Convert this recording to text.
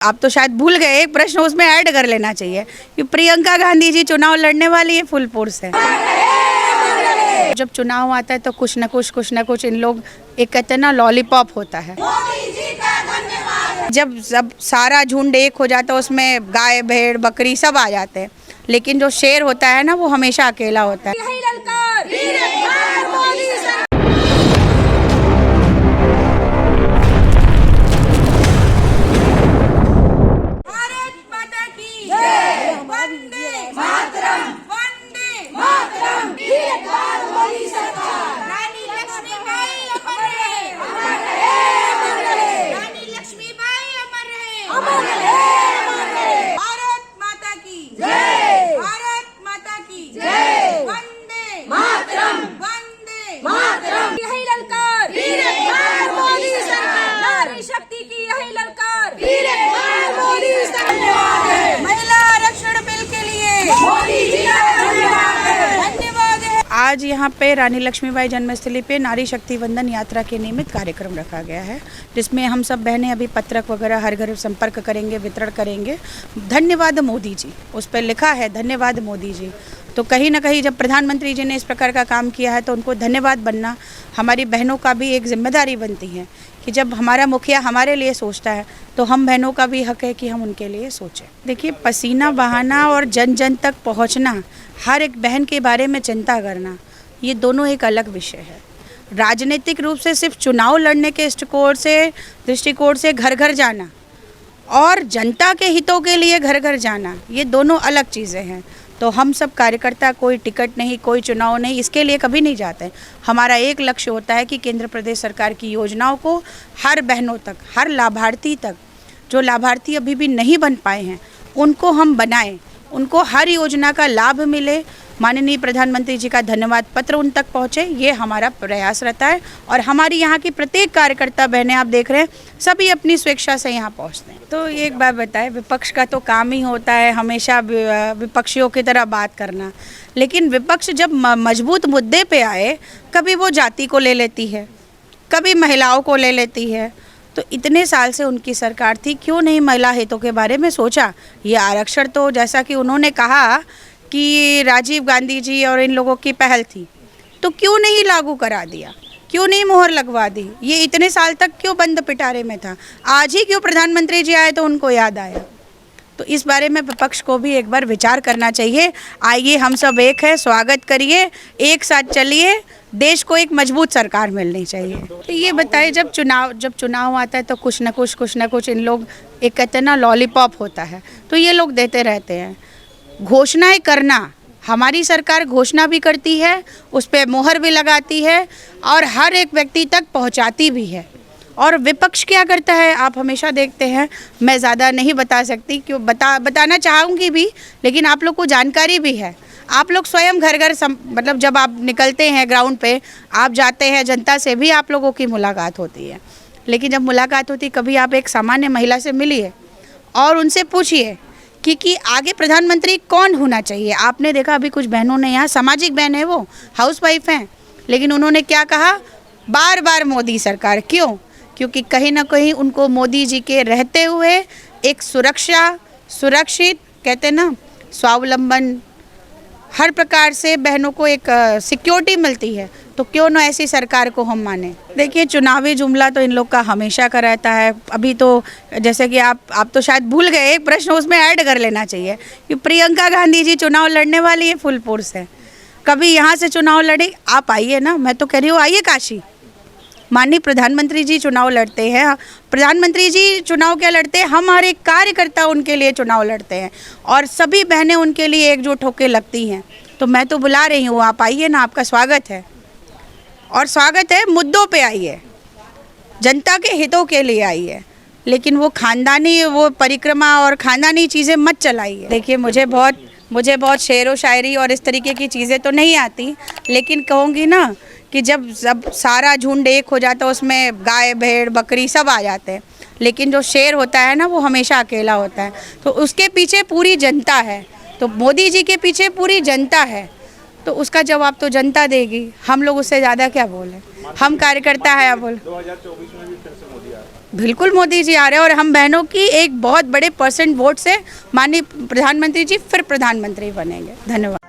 आप तो शायद भूल गए, एक प्रश्न उसमें ऐड कर लेना चाहिए कि प्रियंका गांधी जी चुनाव लड़ने वाली है फुल फोर्स है। जब चुनाव आता है तो कुछ न कुछ इन लोग एक कहते हैं ना लॉलीपॉप होता है। जब सारा झुंड एक हो जाता है उसमें गाय भेड़ बकरी सब आ जाते हैं, लेकिन जो शेर होता है ना वो हमेशा अकेला होता है। आज यहाँ पे रानी लक्ष्मीबाई जन्मस्थली पे नारी शक्ति वंदन यात्रा के निमित्त कार्यक्रम रखा गया है, जिसमें हम सब बहनें अभी पत्रक वगैरह हर घर संपर्क करेंगे, वितरण करेंगे। धन्यवाद मोदी जी, उस पर लिखा है धन्यवाद मोदी जी। तो कहीं ना कहीं जब प्रधानमंत्री जी ने इस प्रकार का काम किया है तो उनको धन्यवाद बनना हमारी बहनों का भी एक जिम्मेदारी बनती है कि जब हमारा मुखिया हमारे लिए सोचता है तो हम बहनों का भी हक है कि हम उनके लिए सोचें। देखिए, पसीना बहाना और जन जन तक पहुंचना, हर एक बहन के बारे में चिंता करना, ये दोनों एक अलग विषय है। राजनीतिक रूप से सिर्फ चुनाव लड़ने के दृष्टिकोण से घर घर जाना और जनता के हितों के लिए घर घर जाना, ये दोनों अलग चीज़ें हैं। तो हम सब कार्यकर्ता कोई टिकट नहीं, कोई चुनाव नहीं, इसके लिए कभी नहीं जाते। हमारा एक लक्ष्य होता है कि केंद्र प्रदेश सरकार की योजनाओं को हर बहनों तक, हर लाभार्थी तक, जो लाभार्थी अभी भी नहीं बन पाए हैं उनको हम बनाएं, उनको हर योजना का लाभ मिले। माननीय प्रधानमंत्री जी का धन्यवाद पत्र उन तक पहुँचे, ये हमारा प्रयास रहता है। और हमारी यहाँ की प्रत्येक कार्यकर्ता बहनें आप देख रहे हैं सभी अपनी स्वेच्छा से यहाँ पहुँचते हैं। तो एक बात बताएं, विपक्ष का तो काम ही होता है हमेशा विपक्षियों की तरह बात करना, लेकिन विपक्ष जब मजबूत मुद्दे पे आए, कभी वो जाति को ले लेती है, कभी महिलाओं को ले लेती है। तो इतने साल से उनकी सरकार थी, क्यों नहीं महिला हितों के बारे में सोचा? ये आरक्षण तो जैसा कि उन्होंने कहा कि राजीव गांधी जी और इन लोगों की पहल थी, तो क्यों नहीं लागू करा दिया, क्यों नहीं मोहर लगवा दी? ये इतने साल तक क्यों बंद पिटारे में था? आज ही क्यों प्रधानमंत्री जी आए तो उनको याद आया? तो इस बारे में विपक्ष को भी एक बार विचार करना चाहिए। आइए हम सब एक है, स्वागत करिए, एक साथ चलिए, देश को एक मजबूत सरकार मिलनी चाहिए। तो ये बताइए, जब चुनाव आता है तो कुछ न कुछ इन लोग एक कहते हैं ना लॉलीपॉप होता है, तो ये लोग देते रहते हैं। घोषणाएं करना, हमारी सरकार घोषणा भी करती है, उस पर मोहर भी लगाती है और हर एक व्यक्ति तक पहुंचाती भी है। और विपक्ष क्या करता है आप हमेशा देखते हैं। मैं ज़्यादा नहीं बता सकती, क्यों बताना चाहूँगी भी, लेकिन आप लोग को जानकारी भी है। आप लोग स्वयं घर घर मतलब जब आप निकलते हैं ग्राउंड पे, आप जाते हैं, जनता से भी आप लोगों की मुलाकात होती है। लेकिन जब मुलाकात होती, कभी आप एक सामान्य महिला से मिलिए और उनसे पूछिए कि आगे प्रधानमंत्री कौन होना चाहिए। आपने देखा अभी कुछ बहनों ने, यहाँ सामाजिक बहन है, वो हाउसवाइफ हैं, लेकिन उन्होंने क्या कहा, बार बार मोदी सरकार। क्यों? क्योंकि कहीं ना कहीं उनको मोदी जी के रहते हुए एक सुरक्षित कहते हैं ना स्वावलंबन, हर प्रकार से बहनों को एक सिक्योरिटी मिलती है। तो क्यों ना ऐसी सरकार को हम माने। देखिए, चुनावी जुमला तो इन लोग का हमेशा का रहता है। अभी तो जैसे कि आप तो शायद भूल गए, एक प्रश्न उसमें ऐड कर लेना चाहिए कि प्रियंका गांधी जी चुनाव लड़ने वाली है फुल फोर्स है। कभी यहाँ से चुनाव लड़े, आप आइए ना, मैं तो कह रही हूँ आइए काशी। माननीय प्रधानमंत्री जी चुनाव लड़ते हैं, प्रधानमंत्री जी चुनाव क्या लड़ते हैं, हमारे कार्यकर्ता उनके लिए चुनाव लड़ते हैं और सभी बहनें उनके लिए एकजुट होकर लगती हैं। तो मैं तो बुला रही हूँ, आप आइए ना, आपका स्वागत है। और स्वागत है, मुद्दों पे आइए, जनता के हितों के लिए आइए, लेकिन वो खानदानी वो परिक्रमा और खानदानी चीज़ें मत चलाइए। देखिए, मुझे बहुत शेर व शायरी और इस तरीके की चीज़ें तो नहीं आती, लेकिन कहूँगी ना कि जब सारा झुंड एक हो जाता है उसमें गाय भेड़ बकरी सब आ जाते हैं, लेकिन जो शेर होता है ना वो हमेशा अकेला होता है। तो उसके पीछे पूरी जनता है, तो मोदी जी के पीछे पूरी जनता है, तो उसका जवाब तो जनता देगी। हम लोग उससे ज़्यादा क्या बोले, हम कार्यकर्ता है। बोल 2024 में भी फिर से मोदी आ रहा है। बिल्कुल मोदी जी आ रहे हैं और हम बहनों की एक बहुत बड़े परसेंट वोट से माननीय प्रधानमंत्री जी फिर प्रधानमंत्री बनेंगे। धन्यवाद।